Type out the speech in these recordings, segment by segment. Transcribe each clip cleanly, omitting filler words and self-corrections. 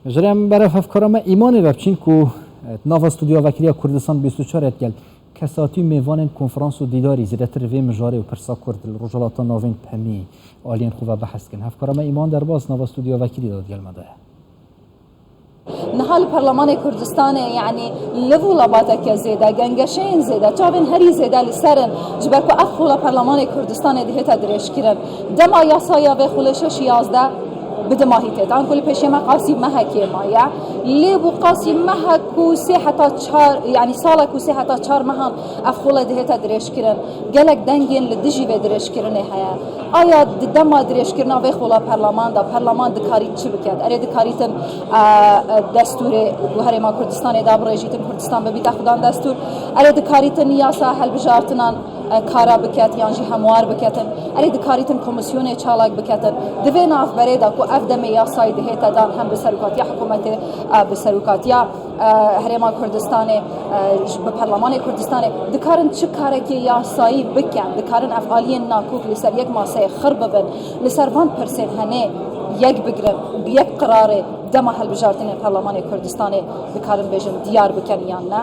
جریم برای افکارم ایمانی رفتیم که ناو استودیو وکیلی کردستان 24 گل کساتی میوان کنفرانس و دیداری زیرتر وی مجاری و پرسا کرد رجالات ناوین پمی آلین خوبه بحث کن افکارم ایمان در باز ناو استودیو وکیلی داد گل مده نهال برلمان کردستان يعني لفولا باتك زيادة جنگشين زيادة تابن هري زيادة لسرن جبركو أفخولا برلمان كردستان دهتا دريش كرن دما ياسايا بخولشش يازده بدماهيته عن كل بشيء ما قاسي ما هكي ما يا ليه قاسي ما هكو ساحة شهر يعني صالك وساحة شهر مهان أفخولا دهتا دريش كرن جالك دنجين لدجي بدريش كرن هيا آیا دما دريش كرنا بخولا برلمان دا برلمان دكاري چه بكاد أريد دكاريتن دستور وهري ما كردستان دا بريجيتن كردستان ببيت خدان دستور أريد دكاريتن ياسا هل بجارتنان کارا بکات یانجی هموار بکاتن علی دکاریتن کمیسیون چالاک بکاتن دوی ناف بريدا کو افدم یاسای دهتا دان هم بسرکات یا حکومت بسرکات یا هرما کردستان به پارلمان کردستان دکارن چه کاری که یاسایی بکن دکارن افعالی ناکوک لسر یک ماسه خرب بن لسر 1% هنه یک بگرن بیک قرار دما هل بجارتن پارلمان کردستان دکارن بجن دیار بکن یا نه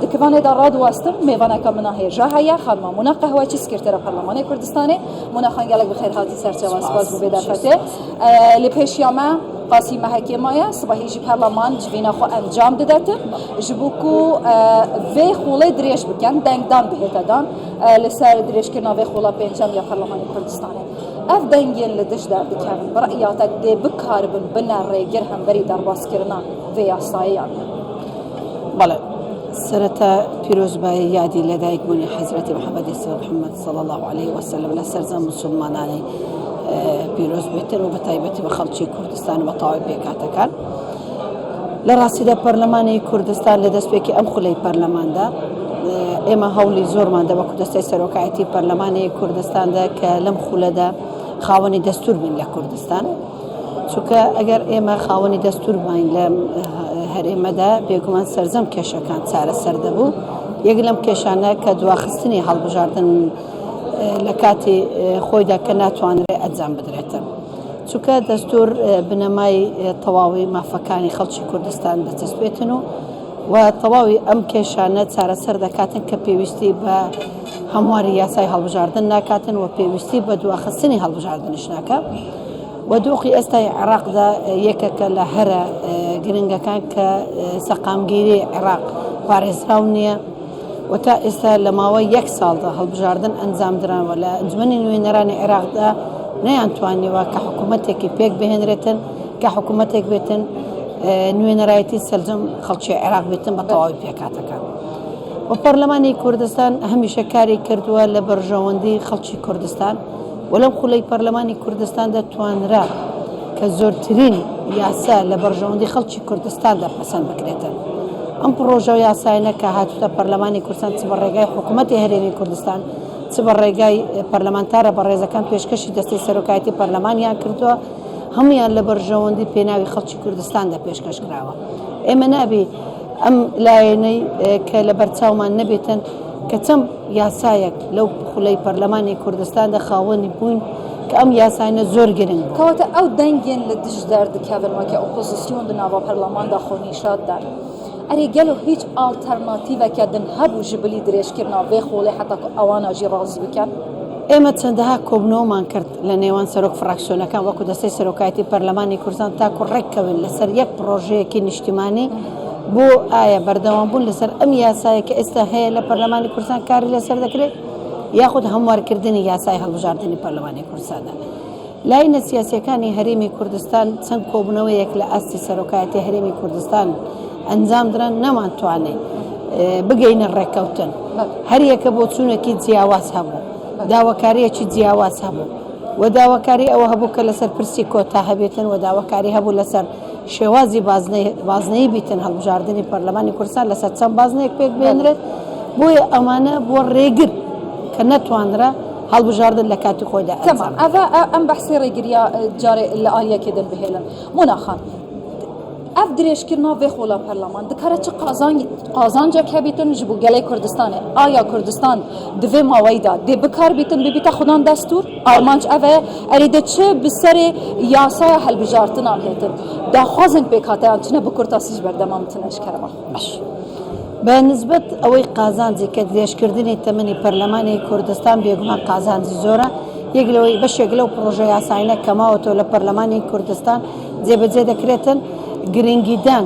دكفاني داراد واستر ميوانا كمنا هي جاهيا خدمة منا قهوة سكرتيرا برلمان كردستاني منا خانجالك بخير هاتي سرچه واسباز ببدافته لپیشیاما قاسم محکمه صباحی برلمان جوینا خو انجام دادن جبوکو و خوله دریش بکن دنگدان بهتدان لسر دریش که نوی خوله پنجم یا برلمان کردستانه اف دنگین لدش در دکن برایاتک دی بکاربن بنره گرهم بری در باس کرنا و یاسایان بله سرتا پیروز با یادی لدایک بونی حضرت محمد صلی الله علیه و سلم لسرزم مسلمانانی پیروز بهتر و بتایبەتی بە خەڵکی کوردستان و بەتەواوی پێکاتەکان لە ڕاستیدا پەرلەمانی کوردستان لە دەستپێکی ئەم خولەی پەرلەماندا ئێمە هەوڵی زۆرمان دەبە دەستەی سەرۆکایەتی پەرلەمانی کوردستاندا کە لەم خولەدا خاوەنی دەستور بین لە کوردستان چونکە ئەگەر ئێمە خاوەنی دەستور بین لە هەرێمەدا بێگومان سەرجەم کێشەکان چارەسەر دەبوو یەک لەم کێشانە کە دواخستنی هەڵبژاردن لە کاتی خۆیدا کە ناتوانرێت ئەنجام بدرێتن چونکە دەستور بنەمای تەواوی مافەکانی خەڵکی کوردستان دەچەسپێتن و تەواوی ئەم کێشانە چارەسەر دەکاتن کە پێویستی بە هەمواری یاسای هەڵبژاردن ناکاتن و پێویستی بە دواخستنی هەڵبژاردنش ناکات و دۆخی ئێستای عێراقدا یەکێکە لە هەرە گرنگەکان کە سەقامگیری عێراق پارێزراو نییە و تا ئێستا لە ماوەی یەک ساڵدا هەڵبژاردن ئەنجام درانەوە لە ئەنجومەنی نوێنەرانی عێراقدا نەیانتوانیوە کە حکوومەتێکی پێک بهێنرێتن کە حکوومەتێک بێتن نوێنەرایەتی سەرجەم خەڵکی عێراق بێتن بە تەواوی پێکاتەکان و پەرلەمانی کوردستان هەمیشە کاری کردووە لە بەرژەوەندی خەڵکی کوردستان و لەم خولەی پەرلەمانی کوردستاندا توانرا کە زۆرترین یاسا لە بەرژەوەندی خەڵکی کوردستاندا پەسەند بکرێتن ئەم پرۆژە و یاساینە کە هاتوتە پەرلەمانی کوردستان چ بە ڕێگای حکوومەتی هەرێمی کوردستان چ بە ڕێگای پەرلەمانتارە بە ڕێزەکان پێشکەشی دەستەی سەرۆکایەتی پەرلەمانیان کردووە هەمویان لە بەرژەوەندی پێناوی خەڵکی کوردستاندا پێشکەش کراوە ئێمە نابێ ئەم لایەنەی کە لە بەرچاومان نەبێتن کە چەند یاسایەک لەو خولەی پەرلەمانی کوردستاندا خاوەنی بووین کە ئەم یاساینە زۆر گرنگ بوو کەواتە ئەو دەنگێن لە دژ دەردکەونەوە ئۆپۆزیسیۆن دناوە پەرلەماندا خۆنیشاددان ئەری گەلو هیچ ئالتەرناتیڤێکە دن هەبوو ji bilî dirêjkirina vê xolê heta ku ewana jî razî bikin ئێمە چەندەها کۆبنەوەمان کرد لە نێوان سەرۆک فراکسیۆنەکان وەکو دەستەی سەرۆکایەتی پەرلەمانی کوردستان تاکو ڕێککەون لەسەر یەک پرۆژەیەکی نیشتیمانی بۆ ئایا بەردەوام بوون لەسەر ئەم یاسایە کە ئێستا هەیە لە پەرلەمانی کوردستان کاری لەسەر دەکرێت یاخود هەموارکردنی یاسای هەڵبژاردننی پەرلەمانی کوردستاندا لاینە سیاسیەکانی هەرێمی کوردستان چەند کۆبنەوەیەک لە ئاستی سەرۆکایەتی هەرێمی کوردستان ئەنجام دران نەمانتوانێت بگەینە ڕێککەوتن هەر یەکە بۆ چوونێکی جیاواز هەبوو داواکاریەکی جیاواز هەبوو و داواکاری ئەوە هەبوو کە لەسەر پرسی کۆتا هەبێتن و داواکاری هەبوو لەسەر شێوازی بازنەی بیتن هەڵبژاردننی پەرلەمانی کوردستان لەسەر چەند بازنەیەک پێک بێنرێت بۆیە ئەمانە بۆ ڕێگر کە نەتوانرا هەڵبژاردن لە کاتی خۆیدا تەمام ئەم بەحسی ڕێگریە جارێ لە ئالیەکێ دەن بهێڵن موناخان اف درێژکردنا vê xola پەرلەمان dikare çi qazanca hebîtin ji bo gelê Kurdistanê aya Kurdistan di vê maweyî da dê bikar bîtin bibîte xudan destûr armanc ev e erê de çi bi serê yasaya helbijartinan hêtin daxwazên pêkhateyan çine bi kurtasî ji berdema mitin eşkere baş. بنسبة أوي قازانزي كدريش كردني تمني برلماني كردستان بيجمع قازانزي زورا يقلوا باش يقلوا بروجي عساينا كما وتو لبرلماني كردستان زي بتزيد كريتن جرينجيدان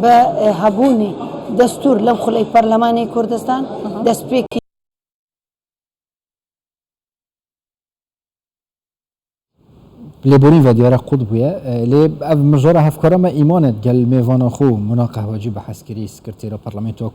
بهبوني دستور لم خلي برلماني كردستان دسبيكي لبورين و دیاره خود بوده لی مجرد هفکارم ایمانت گل میوان خو مناقه واجب حسکری سکرتیر پارلمانت و